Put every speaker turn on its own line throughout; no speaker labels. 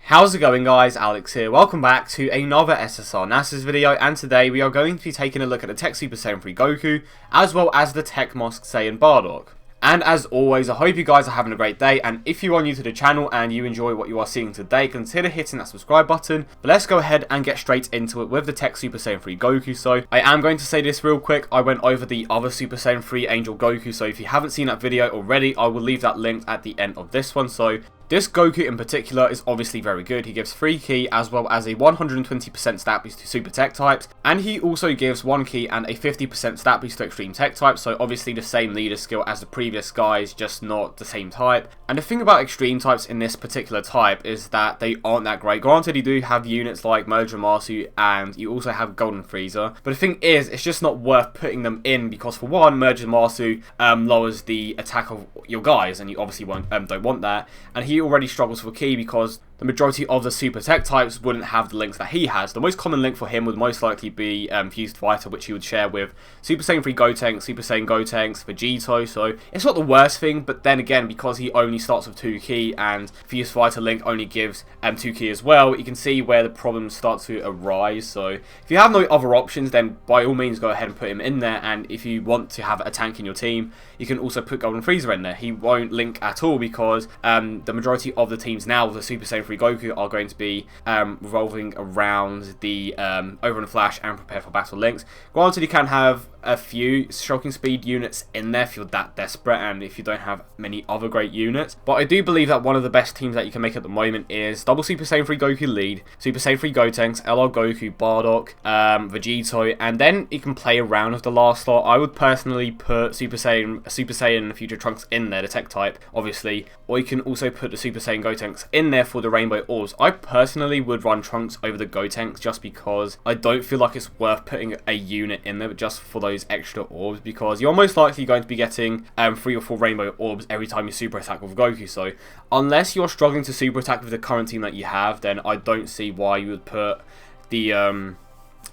How's it going, guys? Alex here. Welcome back to another SSR NASA's video, and today we are going to be taking a look at the TEQ Super Saiyan 3 Goku as well as the TEQ Masked Saiyan Bardock. And as always, I hope you guys are having a great day, and if you are new to the channel and you enjoy what you are seeing today, consider hitting that subscribe button. But let's go ahead and get straight into it with the TEQ Super Saiyan 3 Goku. So I am going to say this real quick, I went over the other Super Saiyan 3 Angel Goku, so if you haven't seen that video already, I will leave that linked at the end of this one. So this Goku in particular is obviously very good. He gives 3 ki as well as a 120% stat boost to Super Tech types, and he also gives 1 ki and a 50% stat boost to Extreme Tech types, so obviously the same leader skill as the previous guys, just not the same type. And the thing about Extreme types in this particular type is that they aren't that great. Granted, you do have units like Merger Masu and you also have Golden Frieza, but the thing is, it's just not worth putting them in because for one, Merger Masu lowers the attack of your guys, and you obviously don't want that, and he already struggles for ki because the majority of the Super Tech types wouldn't have the links that he has. The most common link for him would most likely be Fused Fighter, which he would share with Super Saiyan 3 Gotenks, Super Saiyan Gotenks, Vegito, so it's not the worst thing, but then again, because he only starts with 2 ki and Fused Fighter link only gives 2 ki as well, you can see where the problems start to arise. So if you have no other options, then by all means go ahead and put him in there, and if you want to have a tank in your team, you can also put Golden Frieza in there. He won't link at all because the majority of the teams now with the Super Saiyan 3 Goku are going to be revolving around the Over and Flash and Prepare for Battle links. Granted, you can have a few shocking speed units in there if you're that desperate and if you don't have many other great units, but I do believe that one of the best teams that you can make at the moment is double Super Saiyan 3 Goku lead, Super Saiyan 3 Gotenks, LR Goku, Bardock, Vegito, and then you can play around with the last lot. I would personally put Super Saiyan Future Trunks in there, the tech type, obviously, or you can also put the Super Saiyan Gotenks in there for the Rainbow Orbs. I personally would run Trunks over the Gotenks just because I don't feel like it's worth putting a unit in there just for those extra orbs, because you're most likely going to be getting 3 or 4 Rainbow Orbs every time you super attack with Goku. So unless you're struggling to super attack with the current team that you have, then I don't see why you would put the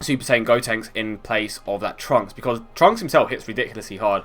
Super Saiyan Gotenks in place of that Trunks, because Trunks himself hits ridiculously hard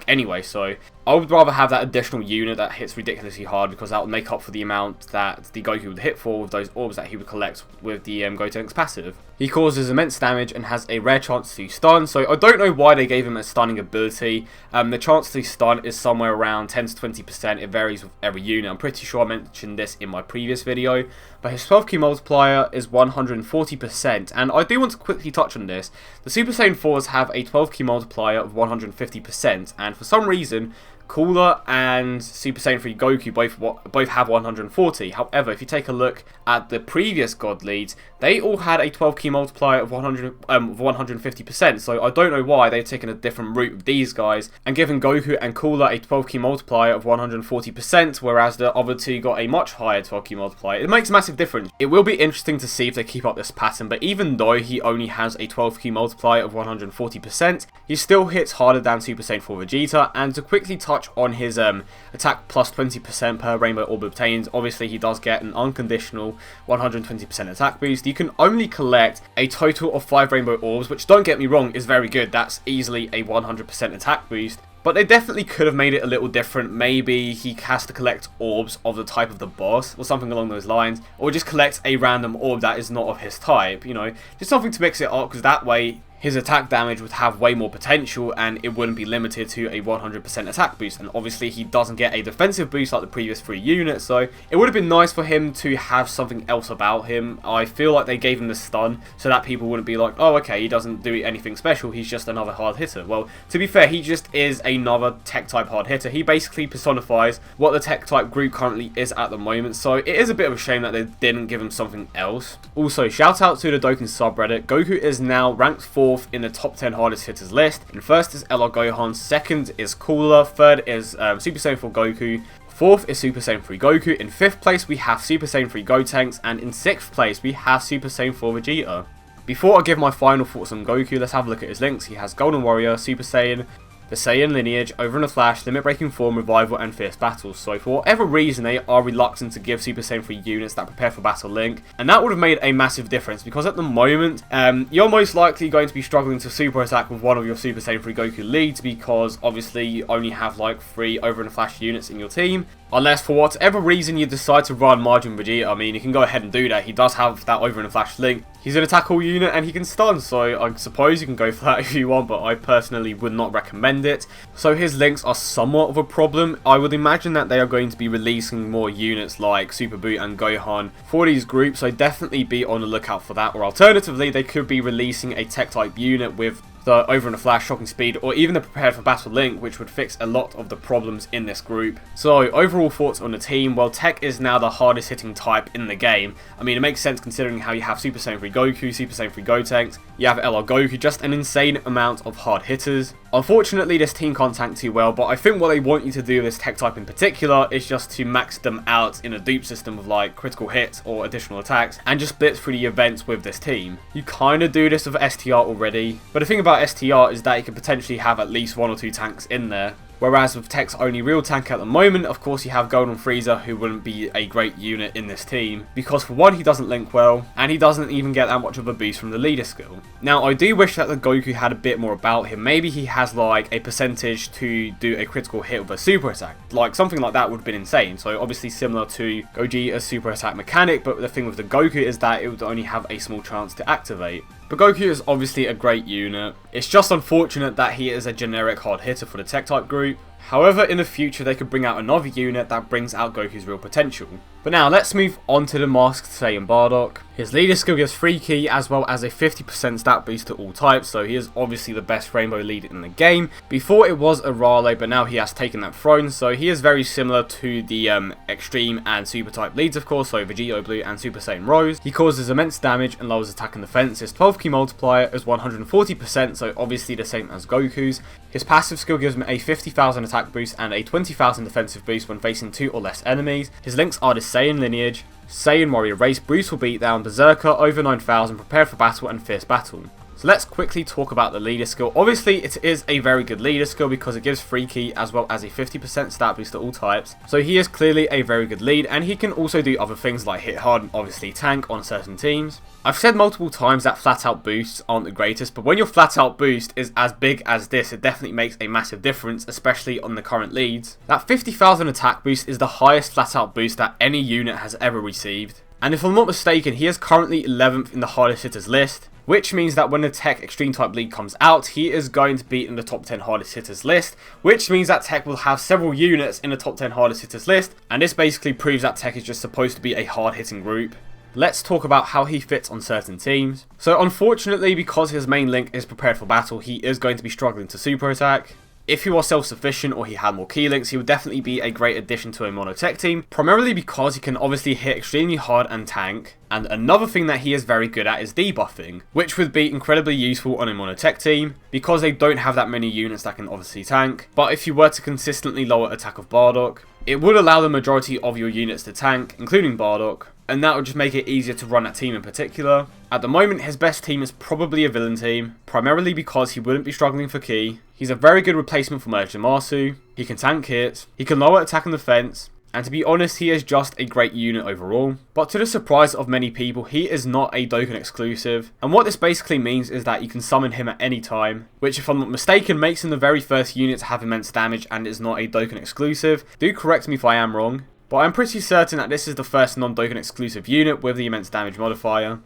anyway, so I would rather have that additional unit that hits ridiculously hard, because that would make up for the amount that the Goku would hit for with those orbs that he would collect with the Gotenks passive. He causes immense damage and has a rare chance to stun, so I don't know why they gave him a stunning ability. The chance to stun is somewhere around 10 to 20%, it varies with every unit. I'm pretty sure I mentioned this in my previous video, but his 12 ki multiplier is 140%, and I do want to quickly touch on this. The Super Saiyan 4s have a 12 ki multiplier of 150%, and for some reason Cooler and Super Saiyan 3 Goku both have 140. However, if you take a look at the previous God Leads, they all had a 12 ki multiplier of 150%. So I don't know why they've taken a different route with these guys and given Goku and Cooler a 12 ki multiplier of 140%, whereas the other two got a much higher 12 ki multiplier. It makes a massive difference. It will be interesting to see if they keep up this pattern, but even though he only has a 12 ki multiplier of 140%, he still hits harder than Super Saiyan 4 Vegeta. And to quickly touch on his attack plus 20% per Rainbow Orb obtained, obviously he does get an unconditional 120% attack boost. You can only collect a total of 5 Rainbow Orbs, which, don't get me wrong, is very good. That's easily a 100% attack boost. But they definitely could have made it a little different. Maybe he has to collect orbs of the type of the boss or something along those lines, or just collect a random orb that is not of his type, you know, just something to mix it up, because that way his attack damage would have way more potential and it wouldn't be limited to a 100% attack boost. And obviously he doesn't get a defensive boost like the previous 3 units, so it would have been nice for him to have something else about him. I feel like they gave him the stun so that people wouldn't be like, oh okay, he doesn't do anything special, he's just another hard hitter. Well, to be fair, he just is another tech type hard hitter. He basically personifies what the tech type group currently is at the moment, so it is a bit of a shame that they didn't give him something else. Also, shout out to the Dokkan subreddit. Goku is now ranked 4th in the top 10 hardest hitters list. In first is LR Gohan, second is Cooler, third is Super Saiyan 4 Goku, 4th is Super Saiyan 3 Goku, in 5th place we have Super Saiyan 3 Gotenks, and in 6th place we have Super Saiyan 4 Vegeta. Before I give my final thoughts on Goku, let's have a look at his links. He has Golden Warrior, Super Saiyan, the Saiyan lineage, Over in a Flash, Limit Breaking Form, Revival, and Fierce Battles. So for whatever reason, they are reluctant to give Super Saiyan 3 units that prepare for battle link, and that would have made a massive difference, because at the moment, you're most likely going to be struggling to super attack with one of your Super Saiyan 3 Goku leads, because obviously you only have like 3 Over in a Flash units in your team. Unless for whatever reason you decide to run Margin Vegeta, I mean, you can go ahead and do that. He does have that over in a flash link. He's an attack all unit and he can stun, so I suppose you can go for that if you want, but I personally would not recommend it. So his links are somewhat of a problem. I would imagine that they are going to be releasing more units like Super Boot and Gohan for these groups, so definitely be on the lookout for that. Or alternatively, they could be releasing a tech type unit with the over in a flash, shocking speed, or even the prepared for battle link, which would fix a lot of the problems in this group. So overall thoughts on the team? Well, TEQ is now the hardest hitting type in the game. I mean, it makes sense considering how you have Super Saiyan 3 Goku, Super Saiyan 3 Gotenks, you have LR Goku, just an insane amount of hard hitters. Unfortunately, this team can't tank too well, but I think what they want you to do with this tech type in particular is just to max them out in a dupe system of like critical hits or additional attacks, and just blitz through the events with this team. You kind of do this with STR already, but the thing about STR is that you could potentially have at least 1 or 2 tanks in there. Whereas with TEQ's only real tank at the moment, of course you have Golden Frieza, who wouldn't be a great unit in this team, because for one, he doesn't link well, and he doesn't even get that much of a boost from the leader skill. Now, I do wish that the Goku had a bit more about him. Maybe he has like a percentage to do a critical hit with a super attack. Like something like that would have been insane. So obviously similar to Gogeta's super attack mechanic, but the thing with the Goku is that it would only have a small chance to activate. But Goku is obviously a great unit. It's just unfortunate that he is a generic hard hitter for the tech type group. However, in the future they could bring out another unit that brings out Goku's real potential. But now let's move on to the Masked Saiyan Bardock. His leader skill gives free ki as well as a 50% stat boost to all types, so he is obviously the best rainbow leader in the game. Before it was a Raleigh, but now he has taken that throne, so he is very similar to the extreme and super type leads, of course, so Vegito Blue and Super Saiyan Rose. He causes immense damage and lowers attack and defense. His 12 ki multiplier is 140%, so obviously the same as Goku's. His passive skill gives him a 50,000 attack boost and a 20,000 defensive boost when facing 2 or less enemies. His links are the Saiyan lineage, Saiyan warrior race, brutal beatdown, berserker, over 9,000, prepared for battle, and fierce battle. So let's quickly talk about the leader skill. Obviously it is a very good leader skill because it gives free ki as well as a 50% stat boost to all types. So he is clearly a very good lead, and he can also do other things like hit hard and obviously tank on certain teams. I've said multiple times that flat out boosts aren't the greatest, but when your flat out boost is as big as this, it definitely makes a massive difference, especially on the current leads. That 50,000 attack boost is the highest flat out boost that any unit has ever received. And if I'm not mistaken, he is currently 11th in the hardest hitters list, which means that when the TEQ Extreme Type League comes out, he is going to be in the top 10 hardest hitters list, which means that TEQ will have several units in the top 10 hardest hitters list, and this basically proves that TEQ is just supposed to be a hard hitting group. Let's talk about how he fits on certain teams. So unfortunately, because his main link is prepared for battle, he is going to be struggling to super attack. If he was self-sufficient or he had more key links, he would definitely be a great addition to a mono tech team, primarily because he can obviously hit extremely hard and tank. And another thing that he is very good at is debuffing, which would be incredibly useful on a mono tech team, because they don't have that many units that can obviously tank. But if you were to consistently lower attack of Bardock, it would allow the majority of your units to tank, including Bardock, and that would just make it easier to run that team in particular. At the moment, his best team is probably a villain team, primarily because he wouldn't be struggling for ki. He's a very good replacement for Merge Masu, he can tank hits, he can lower attack and defense, and to be honest, he is just a great unit overall. But to the surprise of many people, he is not a Dokkan exclusive, and what this basically means is that you can summon him at any time, which if I'm not mistaken makes him the very first unit to have immense damage and is not a Dokkan exclusive. Do correct me if I am wrong, but I'm pretty certain that this is the first non-Dokkan exclusive unit with the immense damage modifier.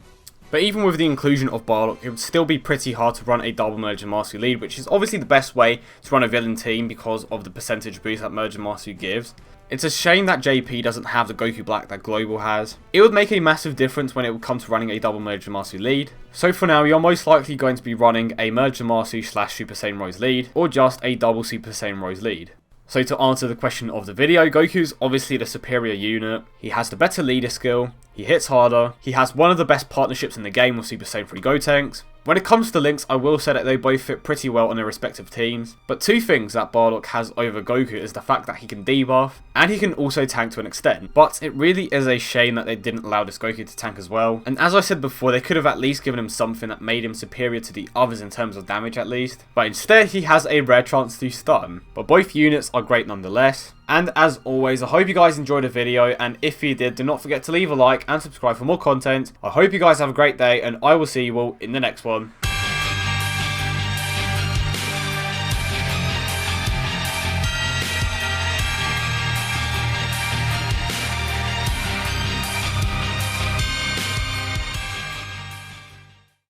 But even with the inclusion of Bardock, it would still be pretty hard to run a double Merge and Masu lead, which is obviously the best way to run a villain team because of the percentage boost that Merge and Masu gives. It's a shame that JP doesn't have the Goku Black that Global has. It would make a massive difference when it would come to running a double Merge and Masu lead. So for now, you're most likely going to be running a Merge and Masu / Super Saiyan Rose lead, or just a double Super Saiyan Rose lead. So to answer the question of the video, Goku's obviously the superior unit, he has the better leader skill, he hits harder, he has one of the best partnerships in the game with Super Saiyan 3 Gotenks. When it comes to links, I will say that they both fit pretty well on their respective teams, but two things that Bardock has over Goku is the fact that he can debuff, and he can also tank to an extent, but it really is a shame that they didn't allow this Goku to tank as well, and as I said before, they could have at least given him something that made him superior to the others in terms of damage at least, but instead he has a rare chance to stun, but both units are great nonetheless. And as always, I hope you guys enjoyed the video, and if you did, do not forget to leave a like and subscribe for more content. I hope you guys have a great day, and I will see you all in the next one.